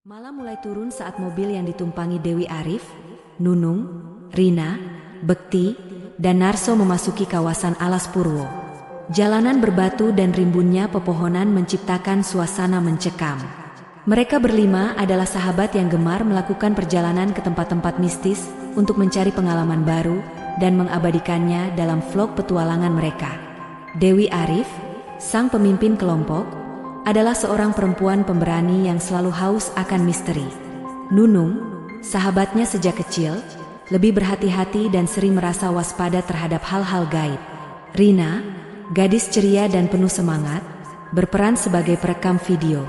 Malam mulai turun saat mobil yang ditumpangi Dewi Arif, Nunung, Rina, Bekti, dan Narso memasuki kawasan Alas Purwo. Jalanan berbatu dan rimbunnya pepohonan menciptakan suasana mencekam. Mereka berlima adalah sahabat yang gemar melakukan perjalanan ke tempat-tempat mistis untuk mencari pengalaman baru dan mengabadikannya dalam vlog petualangan mereka. Dewi Arif, sang pemimpin kelompok, adalah seorang perempuan pemberani yang selalu haus akan misteri. Nunung, sahabatnya sejak kecil, lebih berhati-hati dan sering merasa waspada terhadap hal-hal gaib. Rina, gadis ceria dan penuh semangat, berperan sebagai perekam video.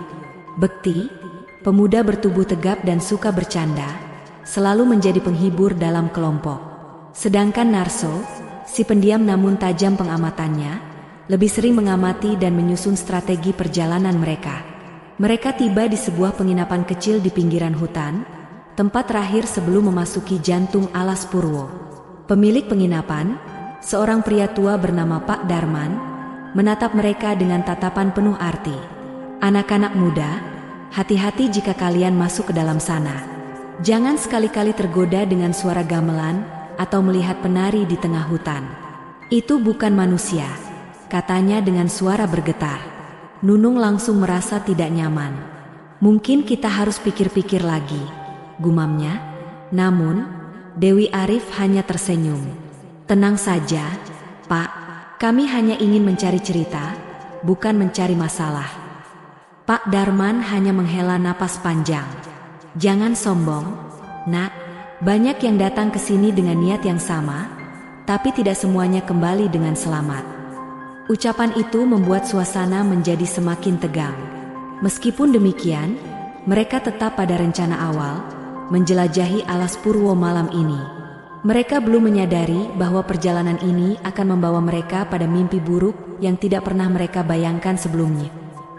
Bekti, pemuda bertubuh tegap dan suka bercanda, selalu menjadi penghibur dalam kelompok. Sedangkan Narso, si pendiam namun tajam pengamatannya, lebih sering mengamati dan menyusun strategi perjalanan mereka. Mereka tiba di sebuah penginapan kecil di pinggiran hutan, tempat terakhir sebelum memasuki jantung Alas Purwo. Pemilik penginapan, seorang pria tua bernama Pak Darman, menatap mereka dengan tatapan penuh arti. Anak-anak muda, hati-hati jika kalian masuk ke dalam sana. Jangan sekali-kali tergoda dengan suara gamelan atau melihat penari di tengah hutan. Itu bukan manusia, katanya dengan suara bergetar. Nunung langsung merasa tidak nyaman. Mungkin kita harus pikir-pikir lagi, gumamnya. Namun, Dewi Arif hanya tersenyum. Tenang saja, Pak. Kami hanya ingin mencari cerita, bukan mencari masalah. Pak Darman hanya menghela napas panjang. Jangan sombong, Nak. Banyak yang datang ke sini dengan niat yang sama, tapi tidak semuanya kembali dengan selamat. Ucapan itu membuat suasana menjadi semakin tegang. Meskipun demikian, mereka tetap pada rencana awal, menjelajahi Alas Purwo malam ini. Mereka belum menyadari bahwa perjalanan ini akan membawa mereka pada mimpi buruk yang tidak pernah mereka bayangkan sebelumnya.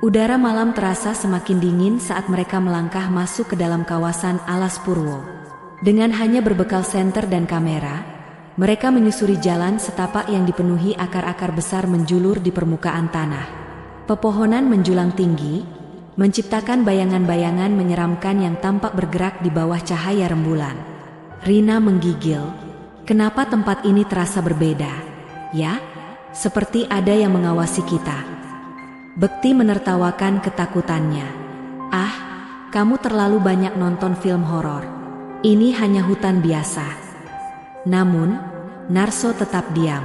Udara malam terasa semakin dingin saat mereka melangkah masuk ke dalam kawasan Alas Purwo. Dengan hanya berbekal senter dan kamera, mereka menyusuri jalan setapak yang dipenuhi akar-akar besar menjulur di permukaan tanah. Pepohonan menjulang tinggi, menciptakan bayangan-bayangan menyeramkan yang tampak bergerak di bawah cahaya rembulan. Rina menggigil. Kenapa tempat ini terasa berbeda? Ya, seperti ada yang mengawasi kita. Bekti menertawakan ketakutannya. Ah, kamu terlalu banyak nonton film horor. Ini hanya hutan biasa. Namun, Narso tetap diam.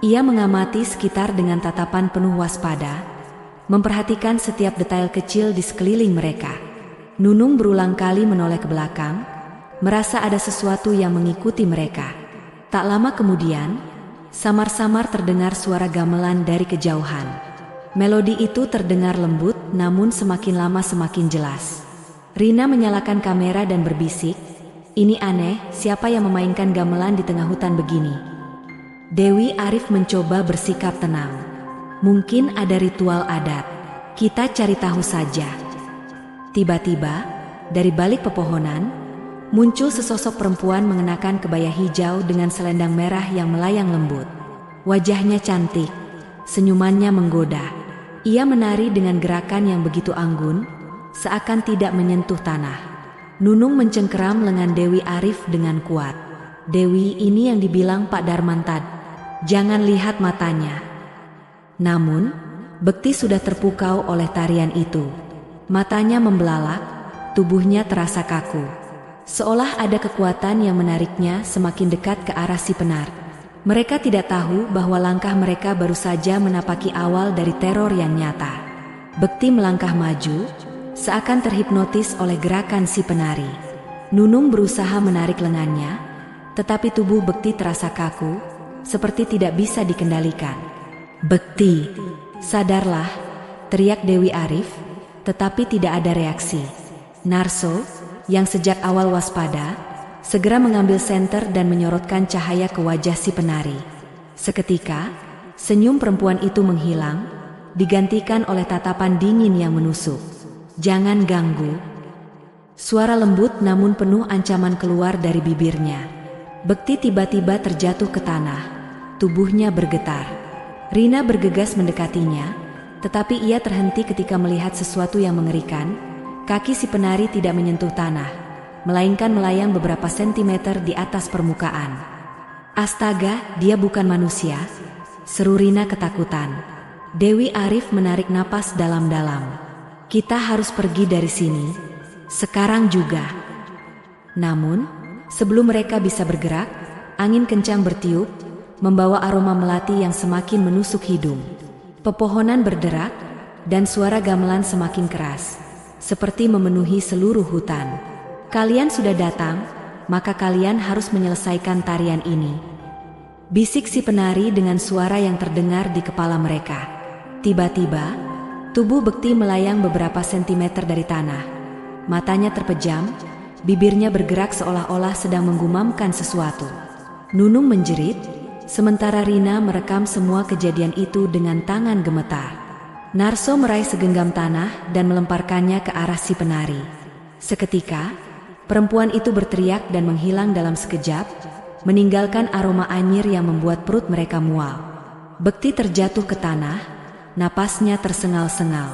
Ia mengamati sekitar dengan tatapan penuh waspada, memperhatikan setiap detail kecil di sekeliling mereka. Nunung berulang kali menoleh ke belakang, merasa ada sesuatu yang mengikuti mereka. Tak lama kemudian, samar-samar terdengar suara gamelan dari kejauhan. Melodi itu terdengar lembut, namun semakin lama semakin jelas. Rina menyalakan kamera dan berbisik, "Ini aneh, siapa yang memainkan gamelan di tengah hutan begini?" Dewi Arif mencoba bersikap tenang. Mungkin ada ritual adat. Kita cari tahu saja. Tiba-tiba, dari balik pepohonan, muncul sesosok perempuan mengenakan kebaya hijau dengan selendang merah yang melayang lembut. Wajahnya cantik, senyumannya menggoda. Ia menari dengan gerakan yang begitu anggun, seakan tidak menyentuh tanah. Nunung mencengkeram lengan Dewi Arif dengan kuat. "Dewi, ini yang dibilang Pak Darman tadi. Jangan lihat matanya." Namun, Bekti sudah terpukau oleh tarian itu. Matanya membelalak, tubuhnya terasa kaku. Seolah ada kekuatan yang menariknya semakin dekat ke arah si penari. Mereka tidak tahu bahwa langkah mereka baru saja menapaki awal dari teror yang nyata. Bekti melangkah maju, seakan terhipnotis oleh gerakan si penari. Nunung berusaha menarik lengannya, tetapi tubuh Bekti terasa kaku, seperti tidak bisa dikendalikan. "Bekti, sadarlah!" teriak Dewi Arif, tetapi tidak ada reaksi. Narso, yang sejak awal waspada, segera mengambil senter dan menyorotkan cahaya ke wajah si penari. Seketika, senyum perempuan itu menghilang, digantikan oleh tatapan dingin yang menusuk. "Jangan ganggu." Suara lembut namun penuh ancaman keluar dari bibirnya. Bekti tiba-tiba terjatuh ke tanah, tubuhnya bergetar. Rina bergegas mendekatinya, tetapi ia terhenti ketika melihat sesuatu yang mengerikan. Kaki si penari tidak menyentuh tanah, melainkan melayang beberapa sentimeter di atas permukaan. Astaga, dia bukan manusia, seru Rina ketakutan. Dewi Arif menarik napas dalam-dalam. Kita harus pergi dari sini, sekarang juga. Namun, sebelum mereka bisa bergerak, angin kencang bertiup, membawa aroma melati yang semakin menusuk hidung. Pepohonan berderak, dan suara gamelan semakin keras, seperti memenuhi seluruh hutan. Kalian sudah datang, maka kalian harus menyelesaikan tarian ini, bisik si penari dengan suara yang terdengar di kepala mereka. Tiba-tiba, tubuh Bekti melayang beberapa sentimeter dari tanah. Matanya terpejam, bibirnya bergerak seolah-olah sedang menggumamkan sesuatu. Nunung menjerit, sementara Rina merekam semua kejadian itu dengan tangan gemetar. Narso meraih segenggam tanah dan melemparkannya ke arah si penari. Seketika, perempuan itu berteriak dan menghilang dalam sekejap, meninggalkan aroma anyir yang membuat perut mereka mual. Bekti terjatuh ke tanah, napasnya tersengal-sengal.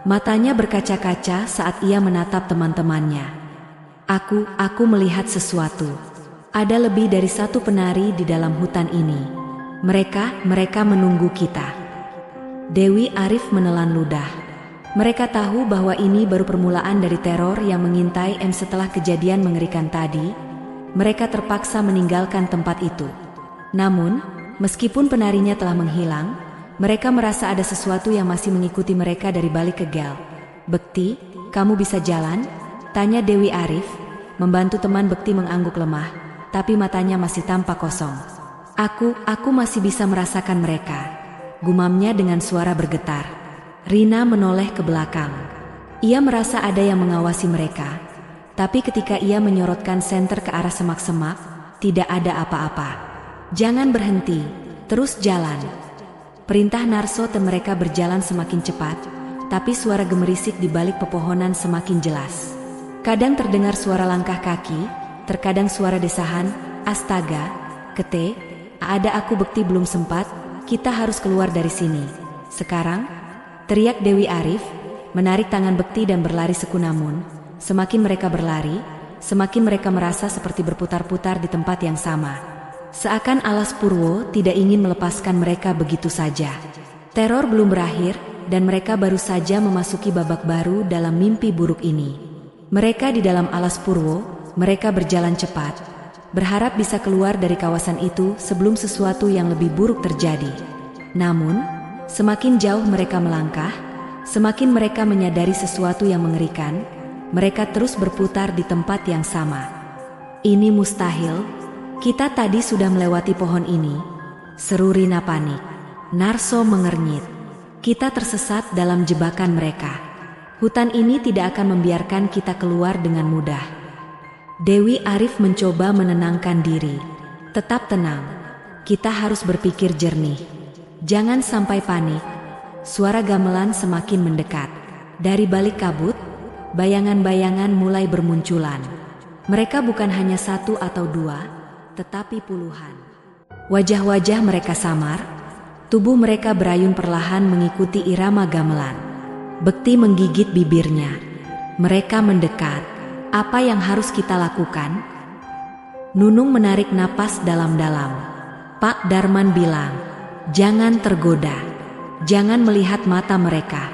Matanya berkaca-kaca saat ia menatap teman-temannya. Aku melihat sesuatu. Ada lebih dari satu penari di dalam hutan ini. Mereka menunggu kita. Dewi Arif menelan ludah. Mereka tahu bahwa ini baru permulaan dari teror yang mengintai setelah kejadian mengerikan tadi. Mereka terpaksa meninggalkan tempat itu. Namun, meskipun penarinya telah menghilang, mereka merasa ada sesuatu yang masih mengikuti mereka dari balik kegel. Bekti, kamu bisa jalan? Tanya Dewi Arif, membantu teman Bekti mengangguk lemah. Tapi matanya masih tampak kosong. Aku masih bisa merasakan mereka, gumamnya dengan suara bergetar. Rina menoleh ke belakang. Ia merasa ada yang mengawasi mereka, tapi ketika ia menyorotkan senter ke arah semak-semak, tidak ada apa-apa. Jangan berhenti, terus jalan. Perintah Narso dan mereka berjalan semakin cepat, tapi suara gemerisik di balik pepohonan semakin jelas. Kadang terdengar suara langkah kaki, terkadang suara desahan, astaga, Kete, ada aku Bekti belum sempat, kita harus keluar dari sini. Sekarang, teriak Dewi Arif, menarik tangan Bekti dan berlari sekunamun. Semakin mereka berlari, semakin mereka merasa seperti berputar-putar di tempat yang sama. Seakan Alas Purwo tidak ingin melepaskan mereka begitu saja. Teror belum berakhir, dan mereka baru saja memasuki babak baru dalam mimpi buruk ini. Mereka di dalam Alas Purwo. Mereka berjalan cepat, berharap bisa keluar dari kawasan itu sebelum sesuatu yang lebih buruk terjadi. Namun, semakin jauh mereka melangkah, semakin mereka menyadari sesuatu yang mengerikan. Mereka terus berputar di tempat yang sama. Ini mustahil, kita tadi sudah melewati pohon ini, seru Rina panik. Narso mengernyit. Kita tersesat dalam jebakan mereka. Hutan ini tidak akan membiarkan kita keluar dengan mudah. Dewi Arif mencoba menenangkan diri. Tetap tenang, kita harus berpikir jernih. Jangan sampai panik. Suara gamelan semakin mendekat. Dari balik kabut, bayangan-bayangan mulai bermunculan. Mereka bukan hanya satu atau dua, tetapi puluhan. Wajah-wajah mereka samar, tubuh mereka berayun perlahan mengikuti irama gamelan. Bekti menggigit bibirnya. Mereka mendekat. Apa yang harus kita lakukan? Nunung menarik napas dalam-dalam. Pak Darman bilang, jangan tergoda. Jangan melihat mata mereka.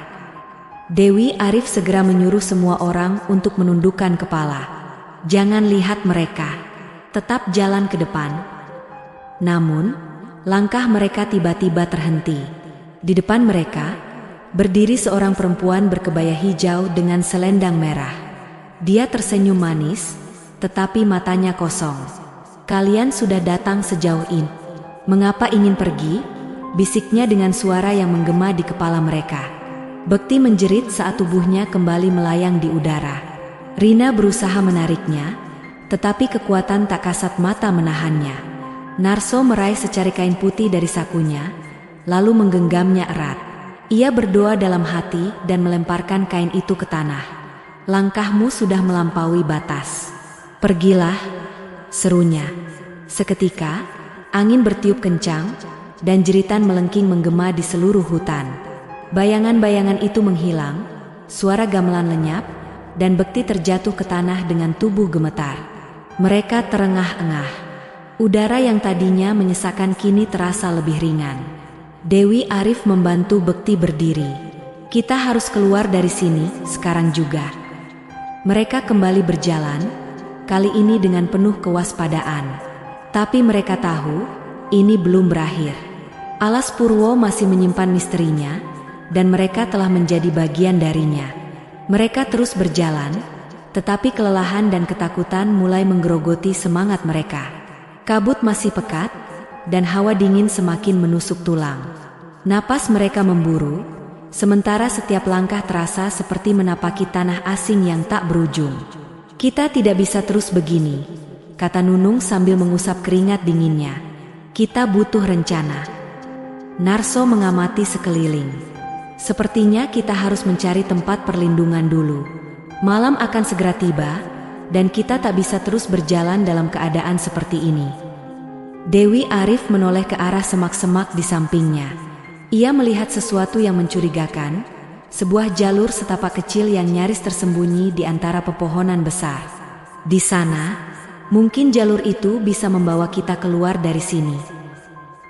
Dewi Arif segera menyuruh semua orang untuk menundukkan kepala. Jangan lihat mereka. Tetap jalan ke depan. Namun, langkah mereka tiba-tiba terhenti. Di depan mereka, berdiri seorang perempuan berkebaya hijau dengan selendang merah. Dia tersenyum manis, tetapi matanya kosong. Kalian sudah datang sejauh ini. Mengapa ingin pergi? Bisiknya dengan suara yang menggema di kepala mereka. Bekti menjerit saat tubuhnya kembali melayang di udara. Rina berusaha menariknya, tetapi kekuatan tak kasat mata menahannya. Narso meraih secari kain putih dari sakunya, lalu menggenggamnya erat. Ia berdoa dalam hati dan melemparkan kain itu ke tanah. Langkahmu sudah melampaui batas. Pergilah, serunya. Seketika, angin bertiup kencang, dan jeritan melengking menggema di seluruh hutan. Bayangan-bayangan itu menghilang, suara gamelan lenyap, dan Bekti terjatuh ke tanah dengan tubuh gemetar. Mereka terengah-engah. Udara yang tadinya menyesakan kini terasa lebih ringan. Dewi Arif membantu Bekti berdiri. Kita harus keluar dari sini, sekarang juga. Mereka kembali berjalan, kali ini dengan penuh kewaspadaan. Tapi mereka tahu, ini belum berakhir. Alas Purwo masih menyimpan misterinya, dan mereka telah menjadi bagian darinya. Mereka terus berjalan, tetapi kelelahan dan ketakutan mulai menggerogoti semangat mereka. Kabut masih pekat, dan hawa dingin semakin menusuk tulang. Napas mereka memburu, sementara setiap langkah terasa seperti menapaki tanah asing yang tak berujung. Kita tidak bisa terus begini, kata Nunung sambil mengusap keringat dinginnya. Kita butuh rencana. Narso mengamati sekeliling. Sepertinya kita harus mencari tempat perlindungan dulu. Malam akan segera tiba, dan kita tak bisa terus berjalan dalam keadaan seperti ini. Dewi Arif menoleh ke arah semak-semak di sampingnya. Ia melihat sesuatu yang mencurigakan, sebuah jalur setapak kecil yang nyaris tersembunyi di antara pepohonan besar. Di sana, mungkin jalur itu bisa membawa kita keluar dari sini.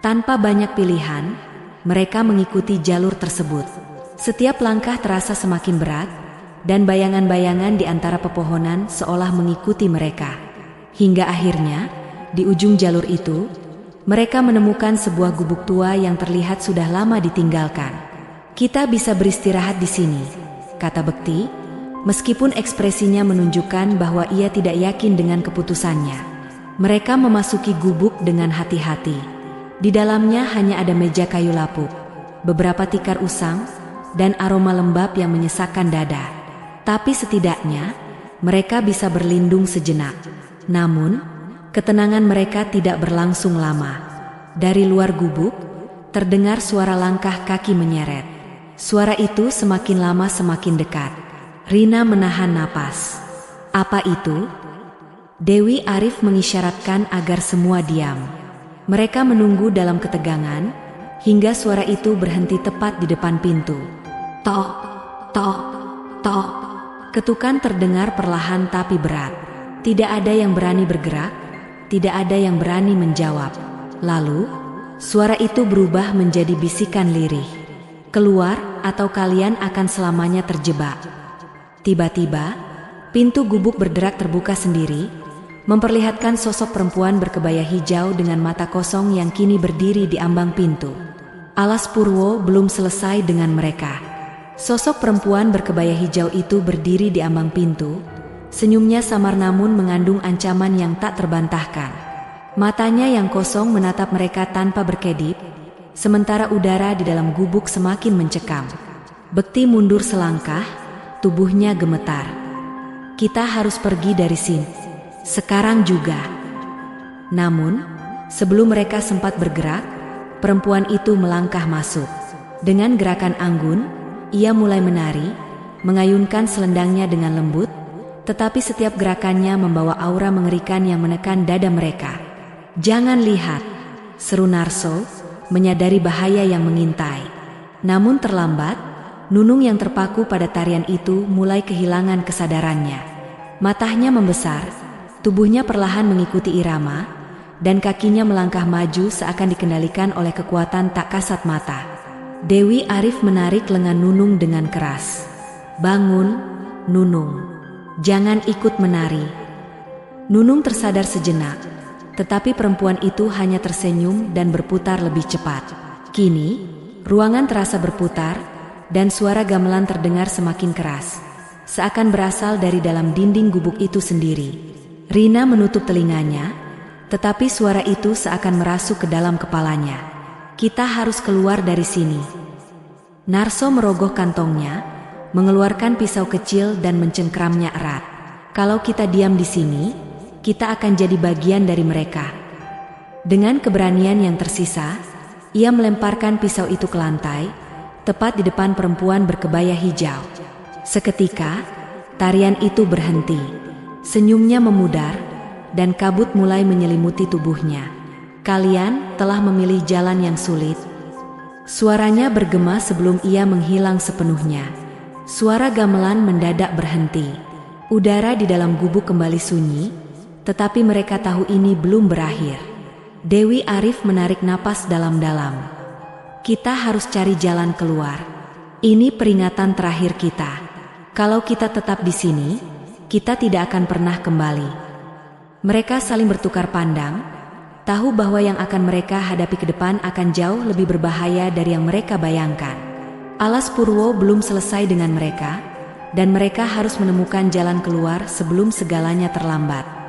Tanpa banyak pilihan, mereka mengikuti jalur tersebut. Setiap langkah terasa semakin berat, dan bayangan-bayangan di antara pepohonan seolah mengikuti mereka. Hingga akhirnya, di ujung jalur itu, mereka menemukan sebuah gubuk tua yang terlihat sudah lama ditinggalkan. Kita bisa beristirahat di sini, kata Bekti, meskipun ekspresinya menunjukkan bahwa ia tidak yakin dengan keputusannya. Mereka memasuki gubuk dengan hati-hati. Di dalamnya hanya ada meja kayu lapuk, beberapa tikar usang, dan aroma lembab yang menyesakkan dada. Tapi setidaknya, mereka bisa berlindung sejenak. Namun, ketenangan mereka tidak berlangsung lama. Dari luar gubuk, terdengar suara langkah kaki menyeret. Suara itu semakin lama semakin dekat. Rina menahan napas. Apa itu? Dewi Arif mengisyaratkan agar semua diam. Mereka menunggu dalam ketegangan, hingga suara itu berhenti tepat di depan pintu. Tok, tok, tok. Ketukan terdengar perlahan tapi berat. Tidak ada yang berani bergerak, tidak ada yang berani menjawab. Lalu, suara itu berubah menjadi bisikan lirih. Keluar atau kalian akan selamanya terjebak. Tiba-tiba, pintu gubuk berderak terbuka sendiri, memperlihatkan sosok perempuan berkebaya hijau dengan mata kosong yang kini berdiri di ambang pintu. Alas Purwo belum selesai dengan mereka. Sosok perempuan berkebaya hijau itu berdiri di ambang pintu. Senyumnya samar namun mengandung ancaman yang tak terbantahkan. Matanya yang kosong menatap mereka tanpa berkedip, sementara udara di dalam gubuk semakin mencekam. Bekti mundur selangkah, tubuhnya gemetar. Kita harus pergi dari sini. Sekarang juga. Namun, sebelum mereka sempat bergerak, perempuan itu melangkah masuk. Dengan gerakan anggun, ia mulai menari, mengayunkan selendangnya dengan lembut, tetapi setiap gerakannya membawa aura mengerikan yang menekan dada mereka. Jangan lihat, seru Narso, menyadari bahaya yang mengintai. Namun terlambat, Nunung yang terpaku pada tarian itu mulai kehilangan kesadarannya. Matanya membesar, tubuhnya perlahan mengikuti irama, dan kakinya melangkah maju seakan dikendalikan oleh kekuatan tak kasat mata. Dewi Arif menarik lengan Nunung dengan keras. Bangun, Nunung. Jangan ikut menari. Nunung tersadar sejenak, tetapi perempuan itu hanya tersenyum dan berputar lebih cepat. Kini, ruangan terasa berputar, dan suara gamelan terdengar semakin keras, seakan berasal dari dalam dinding gubuk itu sendiri. Rina menutup telinganya, tetapi suara itu seakan merasuk ke dalam kepalanya. Kita harus keluar dari sini. Narso merogoh kantongnya, mengeluarkan pisau kecil dan mencengkramnya erat. Kalau kita diam di sini, kita akan jadi bagian dari mereka. Dengan keberanian yang tersisa, ia melemparkan pisau itu ke lantai, tepat di depan perempuan berkebaya hijau. Seketika, tarian itu berhenti. Senyumnya memudar, dan kabut mulai menyelimuti tubuhnya. Kalian telah memilih jalan yang sulit. Suaranya bergema sebelum ia menghilang sepenuhnya. Suara gamelan mendadak berhenti. Udara di dalam gubuk kembali sunyi, tetapi mereka tahu ini belum berakhir. Dewi Arif menarik napas dalam-dalam. Kita harus cari jalan keluar. Ini peringatan terakhir kita. Kalau kita tetap di sini, kita tidak akan pernah kembali. Mereka saling bertukar pandang, tahu bahwa yang akan mereka hadapi ke depan akan jauh lebih berbahaya dari yang mereka bayangkan. Alas Purwo belum selesai dengan mereka, dan mereka harus menemukan jalan keluar sebelum segalanya terlambat.